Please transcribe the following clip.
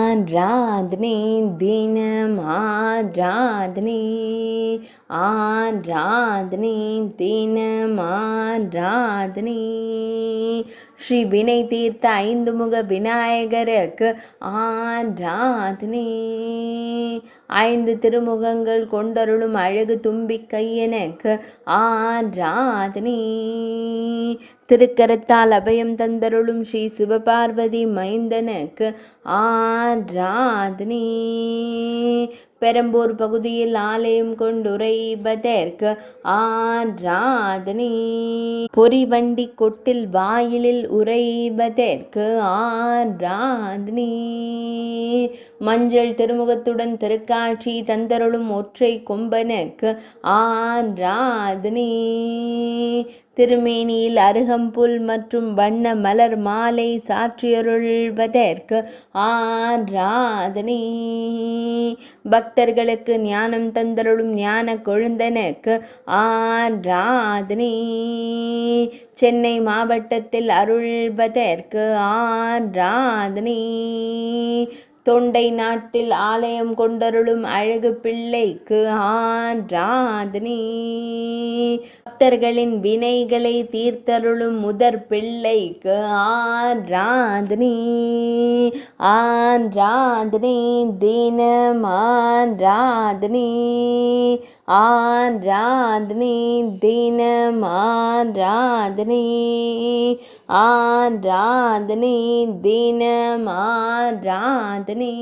ஆராதனை தினம் ஆராதனை ஆராதனை தினம் ஆராதனை ஸ்ரீ வினை தீர்த்த 5 முக விநாயகருக்கு ஆராதனை 5 திருமுகங்கள் கொண்டருளும் அழகு தும்பிக்கையனுக்கு ஆராதனை திருக்கரத்தால் அபயம் தந்தருளும் ஸ்ரீ சிவபார்வதி மைந்தனுக்கு ஆராதனை பெரம்பூர் பகுதியில் ஆலயம் கொண்டுரைபதற்கு ஆராதனை பொறிவண்டி கொட்டில் வாயிலில் உரைபதற்கு ஆராதனை மஞ்சள் திருமுகத்துடன் திருக்காட்சி தந்தருளும் ஒற்றை கொம்பனுக்கு ஆராதனை திருமேனியில் அருகம்புல் மற்றும் வண்ண மலர் மாலை சாற்றியருள்வதற்கு ஆராதனை பக்தர்களுக்கு ஞானம் தந்தருளும் ஞான கொழுந்தனுக்கு ஆராதனை சென்னை மாவட்டத்தில் அருள்வதற்கு ஆராதனை தொண்டை நாட்டில் ஆலயம் கொண்டருளும் அழகு பிள்ளைக்கு ஆராதனை பக்தர்களின் வினைகளை தீர்த்தருளும் முதற் பிள்ளைக்கு ஆராதனை ஆராதனை தினம் ஆராதனை ஆராதனை தினம் ஆராதனை ஆராதனை தினம் ஆராதனை